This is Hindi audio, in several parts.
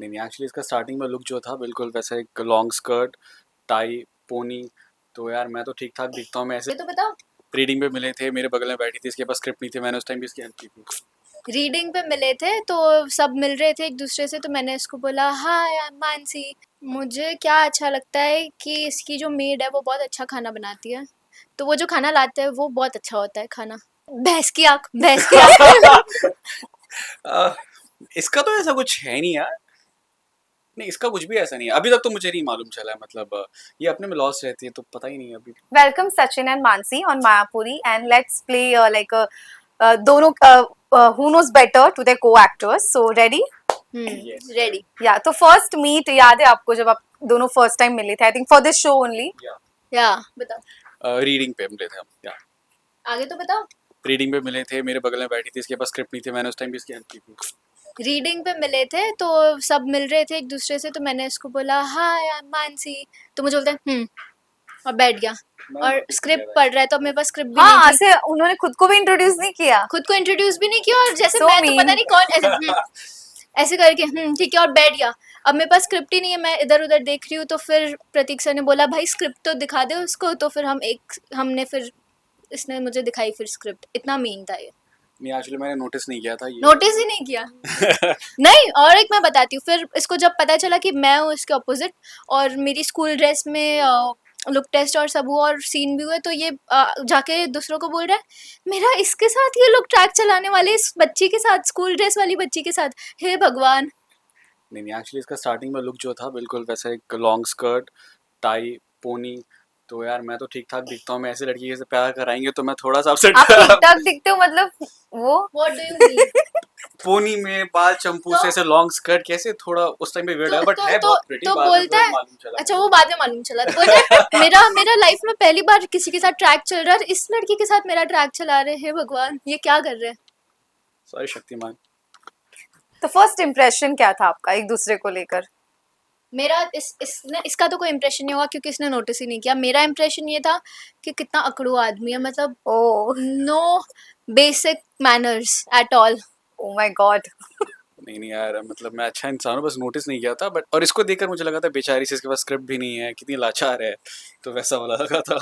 नहीं नहीं, एक्चुअली इसका स्टार्टिंग में लुक जो था बिल्कुल वैसा एक लॉन्ग स्कर्ट, टाई, पोनी। तो यार मैं तो ठीक ठाक दिखता हूँ, मैं ऐसे ये तो बताओ। रीडिंग पे मिले थे, मेरे बगल में बैठी थी, इसके पास स्क्रिप्ट नहीं थी, मैंने उस टाइम भी इसकी हेल्प की थी। रीडिंग पे मिले थे तो सब मिल रहे थे एक दूसरे से, तो मैंने इसको बोला हाय आई एम मानसी। मुझे क्या अच्छा लगता है कि इसकी जो मेड है वो बहुत अच्छा खाना बनाती है, तो वो जो खाना लाते हैं वो बहुत अच्छा होता है खाना। भैंस की आँख, भैंस की आँख। आ, इसका तो ऐसा कुछ है नहीं यार। नहीं, इसका कुछ भी ऐसा नहीं है, अभी तक तो मुझे नहीं मालूम चला है, मतलब ये अपने में लॉस रहती है तो पता ही नहीं है अभी। Welcome Sachin and Mansi on Mayapuri, and let's play dono who knows better to their co-actors. So ready? Yes. Ready. Yeah. तो first meet याद है आपको जब आप दोनों first time मिले थे? I think for this show only. या बताओ, रीडिंग पे मिले थे हम, या आगे तो बताओ। रीडिंग पे मिले थे, मेरे बगल में बैठी थी, इसके पास स्क्रिप्ट नहीं थी, मैंने उस टाइम भी इसकी हेल्प की थी। रीडिंग पे मिले थे तो सब मिल रहे थे एक दूसरे से, तो मैंने इसको बोला हाय आई एम मानसी, तो मुझे बोलता है और बैठ गया। और स्क्रिप्ट पढ़ रहा है तो मेरे पास स्क्रिप्ट भी हाँ, नहीं थी, ऐसे उन्होंने खुद को भी इंट्रोड्यूस नहीं किया। खुद को इंट्रोड्यूस भी नहीं किया, और जैसे So मैं तो mean. पता नहीं कौन ऐसे ऐसे करके ठीक है और बैठ गया। अब मेरे पास स्क्रिप्ट ही नहीं है, मैं इधर उधर देख रही हूँ, तो फिर प्रतीक सर ने बोला भाई स्क्रिप्ट तो दिखा दे उसको, तो फिर हमने फिर इसने मुझे दिखाई फिर स्क्रिप्ट। इतना मीन था ये, नहीं एक्चुअली मैंने नोटिस नहीं किया था ये। नोटिस ही नहीं किया। नहीं, और एक मैं बताती हूँ, फिर इसको जब पता चला कि मैं हूँ इसके ऑपोजिट और मेरी स्कूल ड्रेस में लुक टेस्ट और सब हुआ और सीन भी हुए, तो ये जाके दूसरों को बोल रहा है मेरा इसके साथ ये लोग ट्रैक चलाने वाले, इस बच्ची के साथ, स्कूल ड्रेस वाली बच्ची के साथ। हे भगवान। नहीं नहीं, एक्चुअली इसका स्टार्टिंग में लुक जो था बिल्कुल वैसा एक लॉन्ग स्कर्ट, टाई, पोनी। तो यार मैं तो ठीक ठाक दिखता हूँ, मैं ऐसे लड़की से प्यार कराएंगे तो मैं थोड़ा सा अपसेट। आप ठीक ठाक दिखते हो मतलब वो what do you mean? Pony में बाल चंपू से ऐसे लॉन्ग स्कर्ट कैसे, थोड़ा उस टाइम पे वियर्ड है, बट है बहुत प्रिटी। तो बाद में बोलता फिर है, मालूम चला। अच्छा वो बाद में मालूम चला, तो बोलता है मेरा लाइफ में पहली बार किसी के साथ ट्रैक चल रहा है, इस लड़की के साथ मेरा ट्रैक चला रहे हैं। भगवान, ये क्या कर रहे हैं? सॉरी शक्तिमान। तो फर्स्ट इम्प्रेशन क्या था आपका एक दूसरे को लेकर? मेरा इसका तो कोई इम्प्रेशन नहीं होगा क्योंकि इसने नोटिस ही नहीं किया। मेरा इम्प्रेशन ये था कि कितना अकड़ू आदमी है, मतलब oh no basic manners at all. Oh my God. नहीं नहीं यार, मतलब मैं अच्छा इंसान हूँ, बस नोटिस नहीं किया था। बट और इसको देखकर मुझे लगा था बेचारी से, इसके पास स्क्रिप्ट भी नहीं है, कितनी लाचार है, तो वैसा वाला लगा था।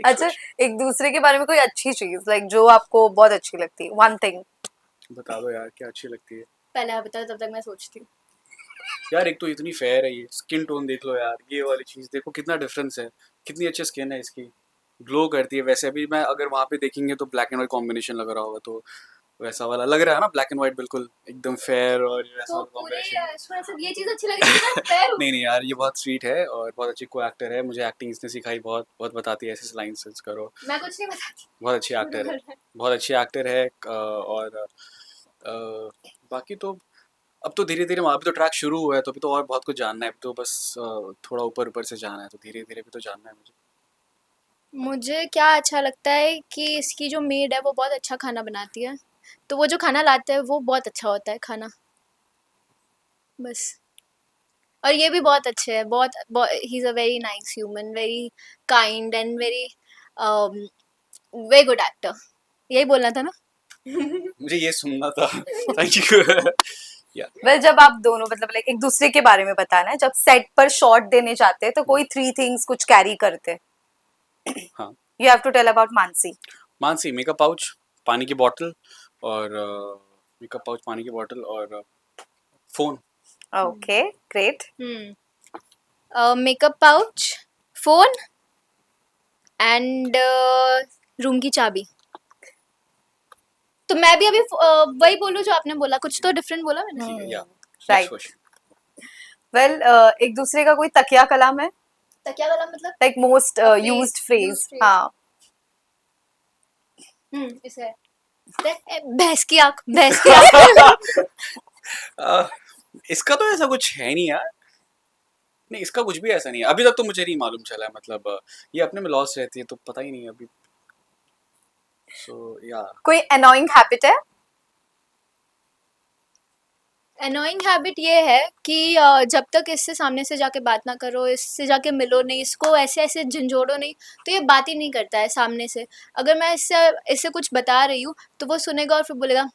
अच्छा, एक दूसरे के बारे में कोई अच्छी चीज लाइक जो आपको बहुत अच्छी लगती है, वन थिंग बता दो यार, क्या अच्छी लगती है पहले आप बताओ, तब तक मैं सोचती हूँ। यार। एक तो इतनी फेयर है, ये स्किन टोन देख लो यार, ये वाली चीज़ देखो कितना डिफरेंस है, कितनी अच्छी स्किन है इसकी, ग्लो करती है। वैसे भी मैं अगर वहाँ पे देखेंगे तो ब्लैक एंड व्हाइट कॉम्बिनेशन लग रहा होगा, तो वैसा वाला लग रहा है ना, ब्लैक एंड व्हाइट बिल्कुल एकदम फेयर और वैसा तो वाला पूरे कॉम्बिनेशन। इसमें सिर्फ ये चीज अच्छी लगी थी ना, fair हूँ। नहीं नहीं यार, ये बहुत स्वीट है और बहुत अच्छी को एक्टर है, मुझे एक्टिंग इसने सिखाई, बहुत बहुत बताती है ऐसे लाइन सेंस करो। मैं कुछ नहीं बताती। बहुत अच्छी एक्टर है, बहुत अच्छी एक्टर है। और बाकी तो अब तो धीरे धीरे, अभी तो ट्रैक शुरू हुआ है, तो अभी तो और बहुत कुछ जानना है, अभी तो बस थोड़ा ऊपर ऊपर से जाना है, तो धीरे धीरे भी तो जानना है मुझे। मुझे क्या अच्छा लगता है कि इसकी जो मेड है वो बहुत अच्छा खाना बनाती है, तो वो जो खाना लाते हैं वो बहुत अच्छा होता है खाना, बस। और ये भी बहुत अच्छे है, बहुत he is a very nice human, very kind and very very good actor. यही बोलना था ना? मुझे ये सुनना था। Thank you. या वेल जब आप दोनों मतलब लाइक एक दूसरे के बारे में बताना है, जब सेट पर शॉट देने जाते हैं तो कोई थ्री थिंग्स कुछ कैरी करते हैं। हाँ, you have to tell about Mansi. Mansi makeup pouch, पानी की बोतल, और मेकअप पाउच, पानी की बोतल और phone. Okay great. Makeup pouch, phone and room की चाबी। तो मैं भी अभी वही बोलूं जो आपने बोला, कुछ तो डिफरेंट बोला मैंने। या राइट। वेल एक दूसरे का कोई तकिया कलाम है? तकिया वाला मतलब like most phrase, used used phrase. phrase. हाँ इसे भैंस की आंख, भैंस की आंख। इसका तो ऐसा कुछ है नहीं यार। नहीं, इसका कुछ भी ऐसा नहीं है, अभी तक तो मुझे नहीं मालूम चला है, मतलब ये अपने में लॉस रहती है तो पता ही नहीं है अभी। सो या कोई अनोइंग हैबिट है? अनोइंग हैबिट ये है कि जब तक इससे सामने से जाके बात ना करो, इससे जाके मिलो नहीं, इसको ऐसे ऐसे झंझोड़ो नहीं, तो ये बात ही नहीं करता है सामने से। अगर मैं इससे इससे कुछ बता रही हूँ तो वो सुनेगा और फिर बोलेगा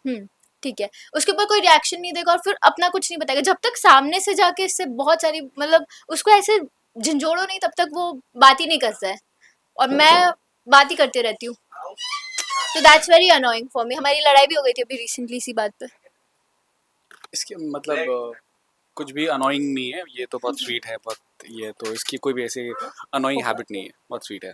ठीक है, उसके ऊपर कोई रिएक्शन नहीं देगा और फिर अपना कुछ नहीं बताएगा जब तक सामने से जाके इससे बहुत सारी मतलब उसको ऐसे झंझोड़ो नहीं तब तक वो बात ही नहीं करता है और मैं बात ही करती रहती हूँ, तो that's very annoying for me. हमारी लड़ाई भी हो गई थी अभी रिसेंटली इसी बात पे। इसके मतलब कुछ भी अनोइंग नहीं है, ये तो बहुत स्वीट है, बहुत ये तो इसकी कोई भी ऐसी अनोइंग हैबिट नहीं है, बहुत स्वीट है।